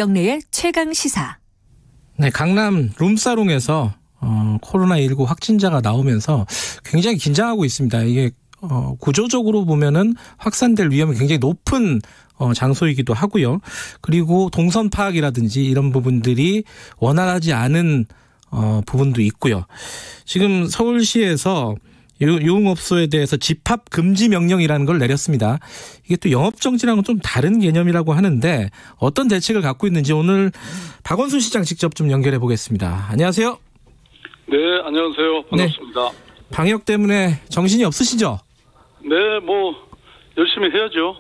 김경래의 최강시사. 네, 강남 룸사롱에서 코로나19 확진자가 나오면서 굉장히 긴장하고 있습니다. 이게 구조적으로 보면은 확산될 위험이 굉장히 높은 장소이기도 하고요. 그리고 동선 파악이라든지 이런 부분들이 원활하지 않은 부분도 있고요. 지금 서울시에서 유흥업소에 대해서 집합 금지 명령이라는 걸 내렸습니다. 이게 또 영업정지랑은 좀 다른 개념이라고 하는데 어떤 대책을 갖고 있는지 오늘 박원순 시장 직접 좀 연결해 보겠습니다. 안녕하세요. 네, 안녕하세요. 반갑습니다. 네. 방역 때문에 정신이 없으시죠? 네, 열심히 해야죠.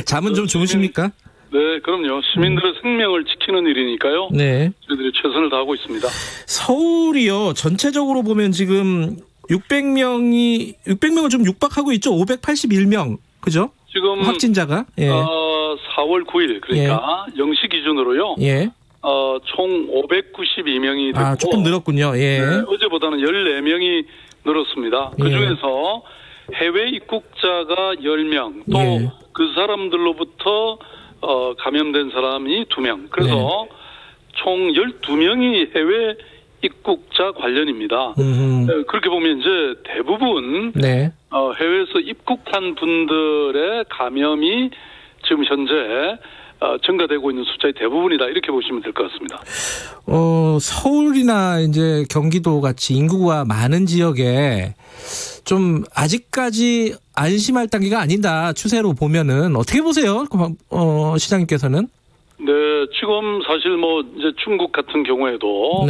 잠은 좀 주무십니까? 네, 그럼요. 시민들의 생명을 지키는 일이니까요. 네. 저희들이 최선을 다하고 있습니다. 서울이요. 전체적으로 보면 지금 600명을 좀 육박하고 있죠. 581명. 그죠? 지금 확진자가. 예. 4월 9일 그러니까 0시 기준으로요. 예. 총 592명이 됐고 조금 늘었군요. 예. 네, 어제보다는 14명이 늘었습니다. 그중에서 해외 입국자가 10명, 또 그 사람들로부터 감염된 사람이 2명. 그래서 총 12명이 해외 입국자 관련입니다. 그렇게 보면 이제 대부분 해외에서 입국한 분들의 감염이 지금 현재 증가되고 있는 숫자의 대부분이다, 이렇게 보시면 될 것 같습니다. 서울이나 이제 경기도 같이 인구가 많은 지역에 좀 아직까지 안심할 단계가 아니다, 추세로 보면은 어떻게 보세요, 시장님께서는? 네, 지금 사실 이제 중국 같은 경우에도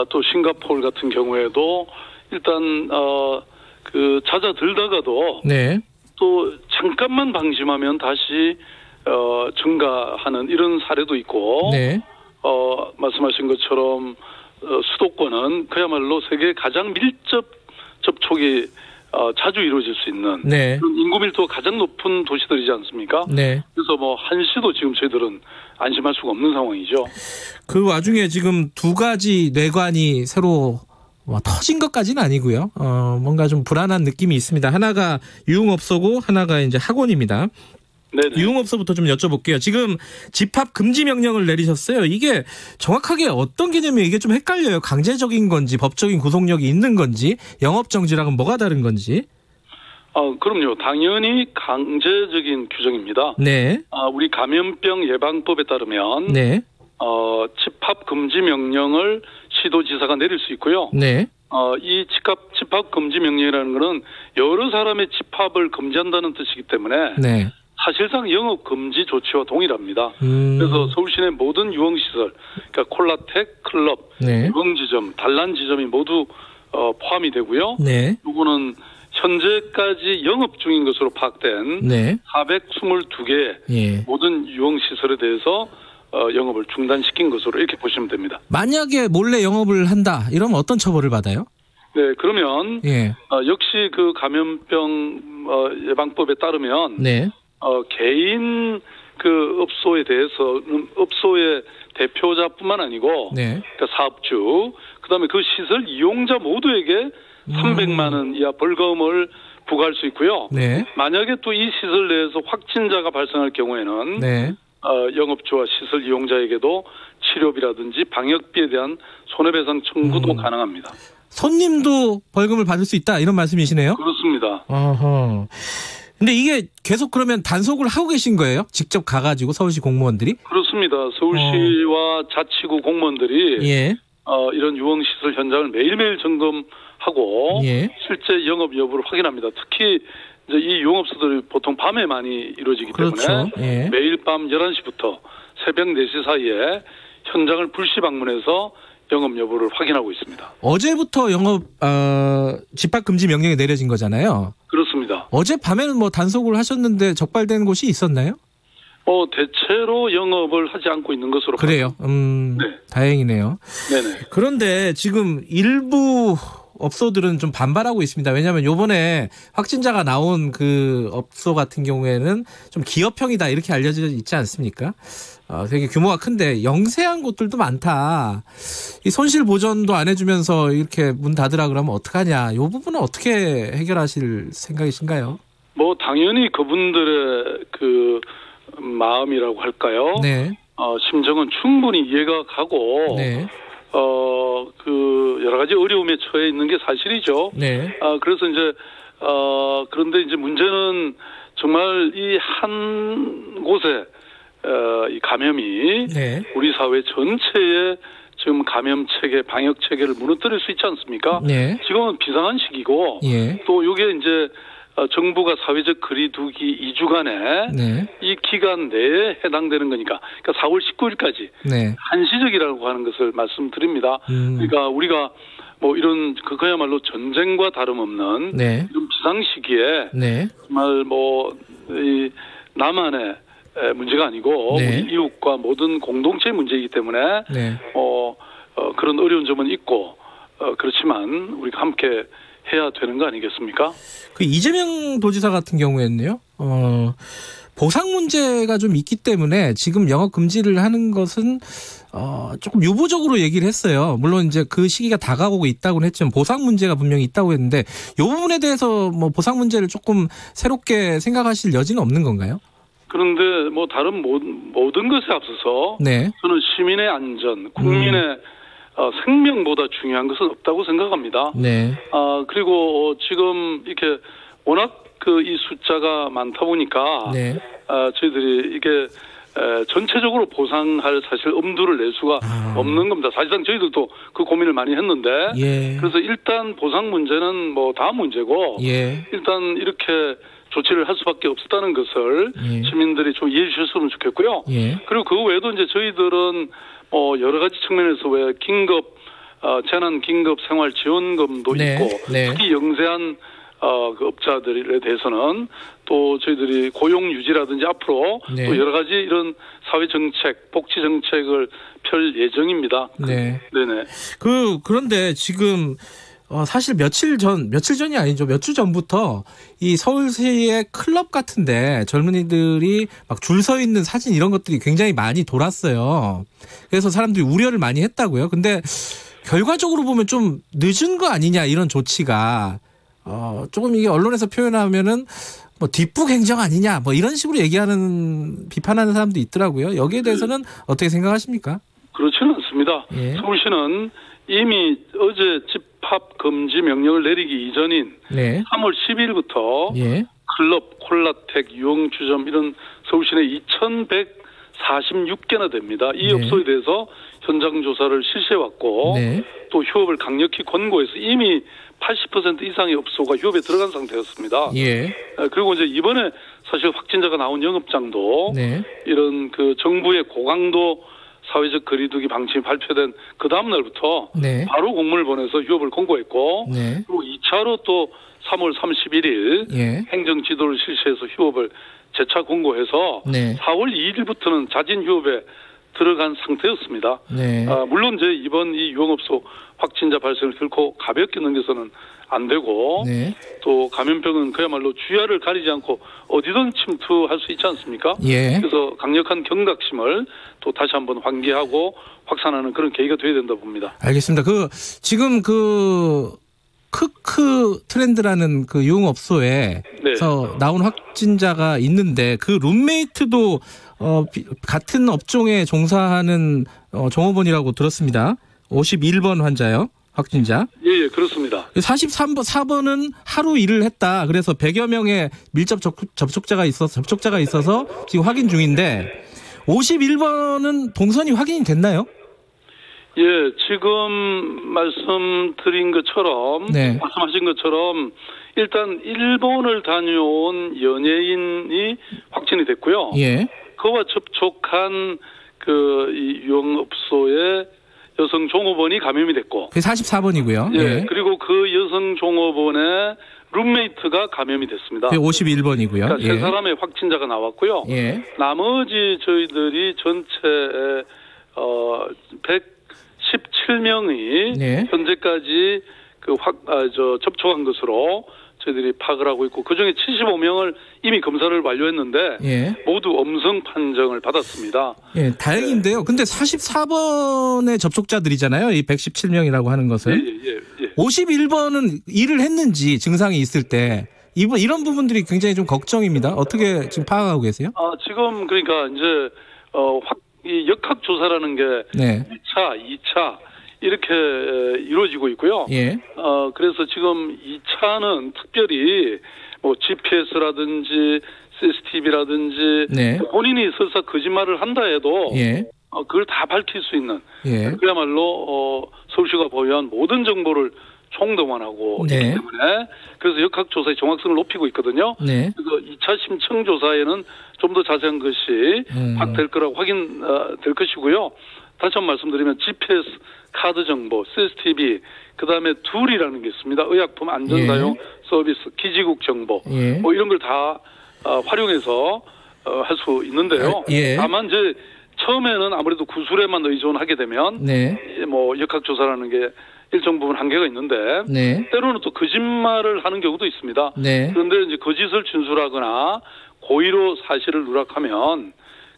또 싱가포르 같은 경우에도 일단 잦아들다가도 또 잠깐만 방심하면 다시 증가하는 이런 사례도 있고 말씀하신 것처럼 수도권은 그야말로 세계 가장 밀접 접촉이 자주 이루어질 수 있는 그런 인구 밀도가 가장 높은 도시들이지 않습니까? 그래서 한시도 지금 저희들은 안심할 수가 없는 상황이죠. 그 와중에 지금 두 가지 뇌관이 새로 터진 것까지는 아니고요. 뭔가 좀 불안한 느낌이 있습니다. 하나가 유흥업소고 하나가 이제 학원입니다. 유흥업소부터 좀 여쭤볼게요. 지금 집합 금지 명령을 내리셨어요. 이게 정확하게 어떤 개념이에요? 이게 좀 헷갈려요. 강제적인 건지 법적인 구속력이 있는 건지 영업정지랑은 뭐가 다른 건지. 그럼요. 당연히 강제적인 규정입니다. 우리 감염병 예방법에 따르면 집합 금지 명령을 시도지사가 내릴 수 있고요. 이 집합 금지 명령이라는 것은 여러 사람의 집합을 금지한다는 뜻이기 때문에 사실상 영업 금지 조치와 동일합니다. 그래서 서울시내 모든 유흥시설, 그러니까 콜라텍, 클럽, 유흥지점, 단란지점이 모두 포함이 되고요. 이거는 현재까지 영업 중인 것으로 파악된 422개 모든 유흥시설에 대해서 영업을 중단시킨 것으로 이렇게 보시면 됩니다. 만약에 몰래 영업을 한다, 이러면 어떤 처벌을 받아요? 네, 그러면 역시 그 감염병 예방법에 따르면 개인 그 업소에 대해서는 업소의 대표자뿐만 아니고 그러니까 사업주, 그다음에 그 시설 이용자 모두에게 300만 원 이하 벌금을 부과할 수 있고요. 만약에 또 이 시설 내에서 확진자가 발생할 경우에는 영업주와 시설 이용자에게도 치료비라든지 방역비에 대한 손해배상 청구도 가능합니다. 손님도 벌금을 받을 수 있다, 이런 말씀이시네요? 그렇습니다. 근데 이게 계속 그러면 단속을 하고 계신 거예요? 직접 가가지고 서울시 공무원들이? 그렇습니다. 서울시와 자치구 공무원들이 이런 유흥시설 현장을 매일매일 점검하고 실제 영업 여부를 확인합니다. 특히 이제 이 유흥업소들이 보통 밤에 많이 이루어지기 때문에 매일 밤 11시부터 새벽 4시 사이에 현장을 불시 방문해서 영업 여부를 확인하고 있습니다. 어제부터 집합 금지 명령이 내려진 거잖아요. 그렇습니다. 어젯밤에는 단속을 하셨는데 적발된 곳이 있었나요? 대체로 영업을 하지 않고 있는 것으로. 그래요. 다행이네요. 그런데 지금 일부 업소들은 좀 반발하고 있습니다. 왜냐하면 요번에 확진자가 나온 그 업소 같은 경우에는 좀 기업형이다, 이렇게 알려져 있지 않습니까? 되게 규모가 큰데 영세한 곳들도 많다. 이 손실 보전도 안 해주면서 이렇게 문 닫으라 그러면 어떡하냐. 이 부분은 어떻게 해결하실 생각이신가요? 당연히 그분들의 그 마음이라고 할까요? 심정은 충분히 이해가 가고 네. 그 여러 가지 어려움에 처해 있는 게 사실이죠. 네. 그래서 이제 그런데 이제 문제는 정말 이 한 곳에 이 감염이 네. 우리 사회 전체에 지금 감염 체계, 방역 체계를 무너뜨릴 수 있지 않습니까? 네. 지금은 비상한 시기고 예. 또 이게 이제 정부가 사회적 거리두기 2주간의 네. 이 기간 내에 해당되는 거니까, 그러니까 4월 19일까지 네. 한시적이라고 하는 것을 말씀드립니다. 그러니까 우리가 뭐 이런 그야말로 전쟁과 다름없는 네. 이런 비상 시기에 네. 정말 뭐 이 나만의 문제가 아니고 네. 우리 이웃과 모든 공동체의 문제이기 때문에 네. 그런 어려운 점은 있고 그렇지만 우리가 함께 해야 되는 거 아니겠습니까? 그 이재명 도지사 같은 경우에는요. 보상 문제가 좀 있기 때문에 지금 영업 금지를 하는 것은 조금 유보적으로 얘기를 했어요. 물론 이제 그 시기가 다가오고 있다고는 했지만 보상 문제가 분명히 있다고 했는데 이 부분에 대해서 뭐 보상 문제를 조금 새롭게 생각하실 여지는 없는 건가요? 그런데 뭐 다른 모든 것에 앞서서 네. 저는 시민의 안전, 국민의 생명보다 중요한 것은 없다고 생각합니다. 네. 그리고 지금 이렇게 워낙 이 숫자가 많다 보니까 네. 저희들이 이게 전체적으로 보상할 사실 엄두를 낼 수가 없는 겁니다. 사실상 저희들도 그 고민을 많이 했는데 예. 그래서 일단 보상 문제는 뭐 다음 문제고 예. 일단 이렇게 조치를 할 수밖에 없었다는 것을 예. 시민들이 좀 이해해 주셨으면 좋겠고요. 예. 그리고 그 외에도 이제 저희들은 여러 가지 측면에서 왜 재난 긴급 생활 지원금도 네. 있고 네. 특히 영세한 그 업자들에 대해서는 또 저희들이 고용 유지라든지 앞으로 네. 또 여러 가지 이런 사회 정책, 복지 정책을 펼 예정입니다. 네. 네네. 그런데 지금 사실 며칠 전이 아니죠. 몇 주 전부터 이 서울시의 클럽 같은데 젊은이들이 막 줄 서 있는 사진 이런 것들이 굉장히 많이 돌았어요. 그래서 사람들이 우려를 많이 했다고요. 근데 결과적으로 보면 좀 늦은 거 아니냐 이런 조치가 조금 이게 언론에서 표현하면은 뭐 뒷북 행정 아니냐 뭐 이런 식으로 비판하는 사람도 있더라고요. 여기에 대해서는 어떻게 생각하십니까? 그렇지는 않습니다. 예. 서울시는 이미 어제 집합 금지 명령을 내리기 이전인 네. 3월 10일부터 예. 클럽, 콜라텍, 유흥주점 이런 서울시 내 2,146개나 됩니다. 이 네. 업소에 대해서 현장 조사를 실시해왔고 네. 또 휴업을 강력히 권고해서 이미 80% 이상의 업소가 휴업에 들어간 상태였습니다. 예. 그리고 이제 이번에 사실 확진자가 나온 영업장도 네. 이런 그 정부의 고강도 사회적 거리두기 방침이 발표된 그 다음 날부터 네. 바로 공문을 보내서 휴업을 권고했고 네. 그리고 2차로 또 3월 31일 예. 행정 지도를 실시해서 휴업을 재차 권고해서 네. 4월 2일부터는 자진 휴업에 들어간 상태였습니다. 네. 물론 이제 이번 이 유흥업소 확진자 발생을 결코 가볍게 넘겨서는 안 되고 네. 또 감염병은 그야말로 주야를 가리지 않고 어디든 침투할 수 있지 않습니까? 예. 그래서 강력한 경각심을 또 다시 한번 환기하고 확산하는 그런 계기가 돼야 된다 봅니다. 알겠습니다. 지금 크크 트렌드라는 그 유흥업소에서 네. 나온 확진자가 있는데 그 룸메이트도 같은 업종에 종사하는 종업원이라고 들었습니다. 51번 환자요. 확진자. 예, 그렇습니다. 44번은 하루 일을 했다. 그래서 100여 명의 밀접 접촉자가 있어서 지금 확인 중인데 51번은 동선이 확인이 됐나요? 예, 지금 말씀하신 것처럼 일단 일본을 다녀온 연예인이 확진이 됐고요. 예. 그와 접촉한 이 유흥업소의 여성 종업원이 감염이 됐고. 그게 44번이고요. 예. 예. 그리고 그 여성 종업원의 룸메이트가 감염이 됐습가 그게 51번이고요. 그러니까 예. 세 사람의 확진자가 나왔고요. 예. 나머지 저희들이 전체 117명이 네. 현재까지 접촉한 것으로 저희들이 파악을 하고 있고 그중에 75명을 이미 검사를 완료했는데 예. 모두 엄성 판정을 받았습니다. 예, 다행인데요. 근데 44번의 접촉자들이잖아요. 이 117명이라고 하는 것은. 예. 51번은 일을 했는지 증상이 있을 때 이런 부분들이 굉장히 좀 걱정입니다. 어떻게 지금 파악하고 계세요? 지금 그러니까 이제 이 역학조사라는 게 네. 1차, 2차 이렇게 이루어지고 있고요. 예. 그래서 지금 2차는 특별히 뭐 GPS라든지 CCTV라든지 네. 본인이 설사 거짓말을 한다 해도 예. 그걸 다 밝힐 수 있는 예. 그야말로 서울시가 보유한 모든 정보를 총동원하고 네. 있기 때문에 그래서 역학조사의 정확성을 높이고 있거든요. 네. 그래서 2차 심층 조사에는 좀 더 자세한 것이 파악될 거라고 확인될 것이고요. 다시 한번 말씀드리면 GPS 카드 정보, CCTV, 그다음에 툴이라는 게 있습니다. 의약품 안전사용 서비스, 기지국 정보 뭐 이런 걸 다 활용해서 할 수 있는데요. 다만 이제 처음에는 아무래도 구술에만 의존하게 되면 뭐 역학조사라는 게 일정 부분 한계가 있는데 때로는 또 거짓말을 하는 경우도 있습니다. 그런데 이제 거짓을 진술하거나 고의로 사실을 누락하면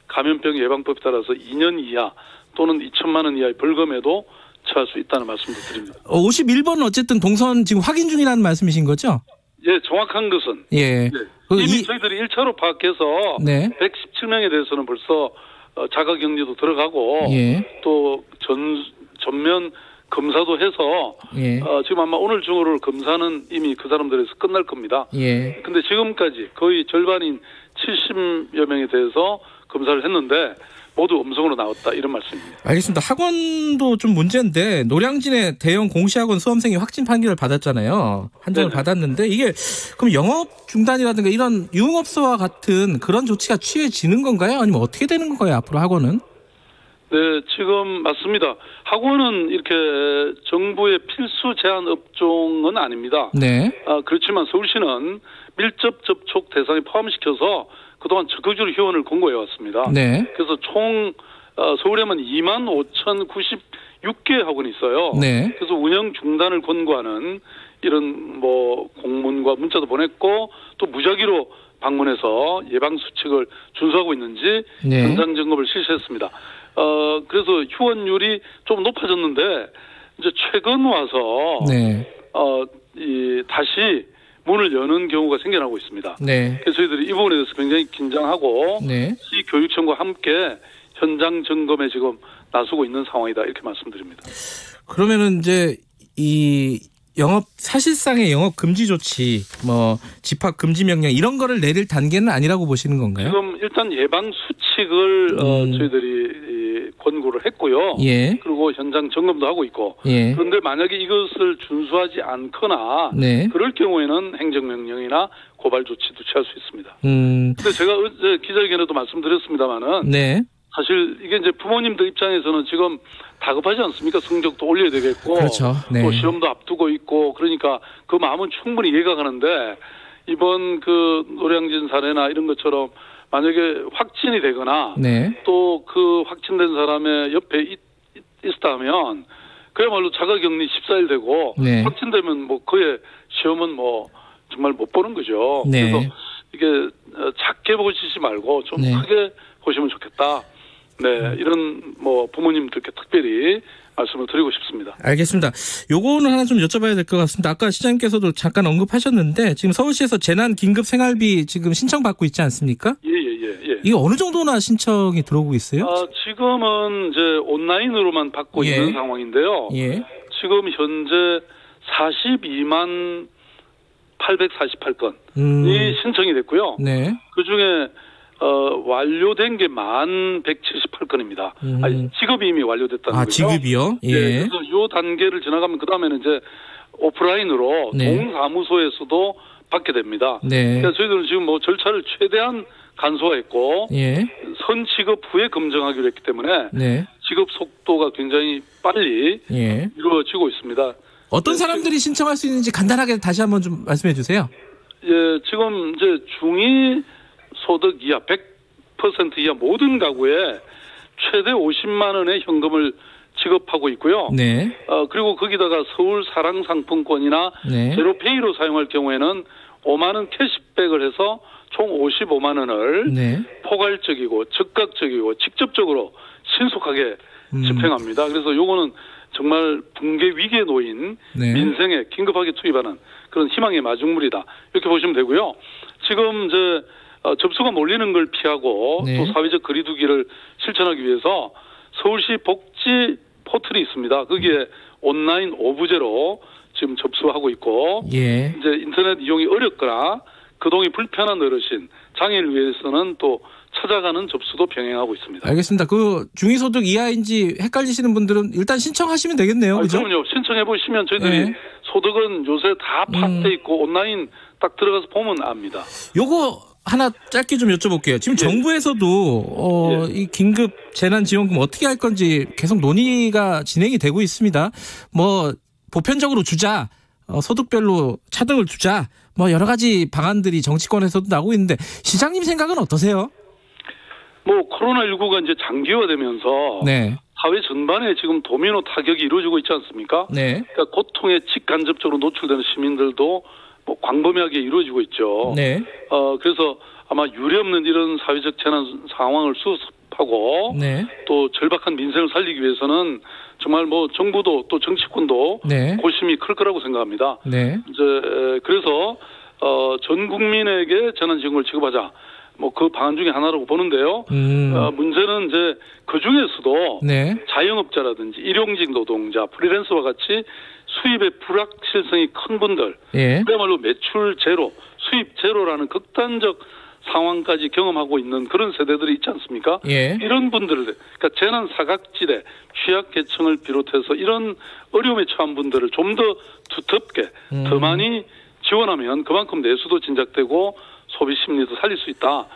감염병 예방법에 따라서 2년 이하 또는 2천만 원 이하의 벌금에도 처할 수 있다는 말씀도 드립니다. 51번은 어쨌든 동선 지금 확인 중이라는 말씀이신 거죠? 예, 정확한 것은. 이미 저희들이 1차로 파악해서 117명에 대해서는 벌써 자가격리도 들어가고 또 전면 검사도 해서 지금 아마 오늘 중으로 검사는 이미 그 사람들에서 끝날 겁니다. 근데 지금까지 거의 절반인 70여 명에 대해서 검사를 했는데 모두 음성으로 나왔다 이런 말씀입니다. 알겠습니다. 학원도 좀 문제인데 노량진의 대형 공시학원 수험생이 확진 판결을 받았잖아요. 한정을 받았는데 이게 그럼 영업 중단이라든가 이런 유흥업소와 같은 그런 조치가 취해지는 건가요? 아니면 어떻게 되는 건가요? 앞으로 학원은? 네, 지금 맞습니다. 학원은 이렇게 정부의 필수 제한 업종은 아닙니다. 그렇지만 서울시는 밀접 접촉 대상에 포함시켜서 그동안 적극적으로 휴원을 권고해 왔습니다. 그래서 총 서울에만 25,096개 학원이 있어요. 그래서 운영 중단을 권고하는 이런 뭐 공문과 문자도 보냈고 또 무작위로 방문해서 예방 수칙을 준수하고 있는지 현장 점검을 실시했습니다. 그래서 휴원율이 좀 높아졌는데 이제 최근 와서 다시 문을 여는 경우가 생겨나고 있습니다. 그래서 저희들이 이 부분에 대해서 굉장히 긴장하고 시교육청과 함께 현장 점검에 지금 나서고 있는 상황이다 이렇게 말씀드립니다. 그러면은 이제 이 사실상의 영업 금지 조치, 뭐 집합 금지 명령 이런 거를 내릴 단계는 아니라고 보시는 건가요? 지금 일단 예방 수칙을 저희들이 권고를 했고요. 그리고 현장 점검도 하고 있고. 그런데 만약에 이것을 준수하지 않거나 그럴 경우에는 행정명령이나 고발 조치도 취할 수 있습니다. 근데 제가 어제 기자회견에도 말씀드렸습니다마는 사실 이게 이제 부모님들 입장에서는 지금 다급하지 않습니까? 성적도 올려야 되겠고 또 시험도 앞두고 있고 그러니까 그 마음은 충분히 이해가 가는데 이번 그 노량진 사례나 이런 것처럼 만약에 확진이 되거나 또 그 확진된 사람의 옆에 있다 하면 그야말로 자가격리 14일 되고 확진되면 뭐 그의 시험은 뭐 정말 못 보는 거죠. 그래서 이게 작게 보시지 말고 좀 크게 보시면 좋겠다. 이런 뭐 부모님들께 특별히 말씀을 드리고 싶습니다. 알겠습니다. 요거는 하나 좀 여쭤봐야 될 것 같습니다. 아까 시장님께서도 잠깐 언급하셨는데 지금 서울시에서 재난 긴급 생활비 지금 신청받고 있지 않습니까? 이게 어느 정도나 신청이 들어오고 있어요? 지금은 이제 온라인으로만 받고 있는 상황인데요. 지금 현재 42만 848건이 신청이 됐고요. 그중에 완료된 게 1178건입니다. 지급이 이미 완료됐다는 거죠. 지급이요? 그래서 이 단계를 지나가면 그 다음에는 이제 오프라인으로 동사무소에서도 받게 됩니다. 그래서 저희들은 지금 뭐 절차를 최대한 간소화했고 선지급 후에 검증하기로 했기 때문에 지급 속도가 굉장히 빨리 이루어지고 있습니다. 어떤 사람들이 신청할 수 있는지 간단하게 다시 한번 좀 말씀해 주세요. 지금 이제 중위 소득 이하 100% 이하 모든 가구에 최대 50만 원의 현금을 지급하고 있고요. 그리고 거기다가 서울 사랑 상품권이나 제로페이로 사용할 경우에는 5만 원 캐시백을 해서 총 55만 원을 포괄적이고 즉각적이고 직접적으로 신속하게 집행합니다. 그래서 요거는 정말 붕괴 위기에 놓인 민생에 긴급하게 투입하는 그런 희망의 마중물이다. 이렇게 보시면 되고요. 지금 이제 접수가 몰리는 걸 피하고 네. 또 사회적 거리두기를 실천하기 위해서 서울시 복지 포털이 있습니다. 거기에 온라인 오부제로 지금 접수하고 있고 예. 이제 인터넷 이용이 어렵거나 거동이 불편한 어르신, 장애인을 위해서는 또 찾아가는 접수도 병행하고 있습니다. 알겠습니다. 그 중위소득 이하인지 헷갈리시는 분들은 일단 신청하시면 되겠네요. 그죠? 그럼요. 신청해 보시면 저희들이 네. 소득은 요새 다 파악돼 있고 온라인 딱 들어가서 보면 압니다. 요거 하나 짧게 좀 여쭤볼게요. 지금 예. 정부에서도 이 긴급 재난지원금 어떻게 할 건지 계속 논의가 진행이 되고 있습니다. 뭐 보편적으로 주자, 소득별로 차등을 두자, 뭐 여러 가지 방안들이 정치권에서도 나오고 있는데 시장님 생각은 어떠세요? 뭐 코로나19가 이제 장기화되면서 네. 사회 전반에 지금 도미노 타격이 이루어지고 있지 않습니까? 네. 그러니까 고통에 직간접적으로 노출되는 시민들도 뭐 광범위하게 이루어지고 있죠. 네. 그래서 아마 유례없는 이런 사회적 재난 상황을 수습하고 네. 또 절박한 민생을 살리기 위해서는 정말 뭐 정부도 또 정치권도 네. 고심이 클 거라고 생각합니다. 네. 이제 그래서 전 국민에게 재난지원금을 지급하자. 뭐 그 방안 중에 하나라고 보는데요. 문제는 이제 그 중에서도 네. 자영업자라든지 일용직 노동자, 프리랜서와 같이 수입의 불확실성이 큰 분들, 예. 그야말로 매출 제로, 수입 제로라는 극단적 상황까지 경험하고 있는 그런 세대들이 있지 않습니까? 예. 이런 분들을, 그러니까 재난 사각지대, 취약계층을 비롯해서 이런 어려움에 처한 분들을 좀 더 두텁게, 더 많이 지원하면 그만큼 내수도 진작되고 소비 심리도 살릴 수 있다.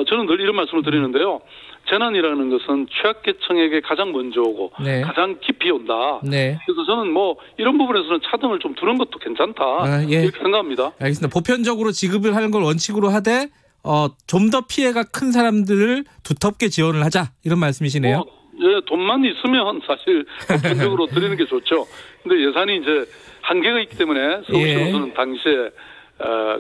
저는 늘 이런 말씀을 드리는데요. 재난이라는 것은 취약계층에게 가장 먼저 오고 네. 가장 깊이 온다. 네. 그래서 저는 뭐 이런 부분에서는 차등을 좀 두는 것도 괜찮다. 예. 이렇게 생각합니다. 알겠습니다. 보편적으로 지급을 하는 걸 원칙으로 하되 좀 더 피해가 큰 사람들을 두텁게 지원을 하자 이런 말씀이시네요. 예, 돈만 있으면 사실 보편적으로 드리는 게 좋죠. 근데 예산이 이제 한계가 있기 때문에 서울시로서는 예. 당시에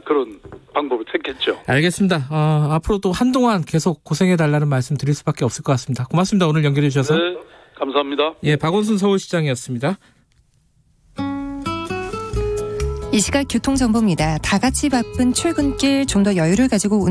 그런 방법을 택했죠. 알겠습니다. 앞으로도 한동안 계속 고생해달라는 말씀 드릴 수밖에 없을 것 같습니다. 고맙습니다. 오늘 연결해 주셔서. 네, 감사합니다. 예, 박원순 서울시장이었습니다. 이 시각 교통정보입니다. 다 같이 바쁜 출근길 좀 더 여유를 가지고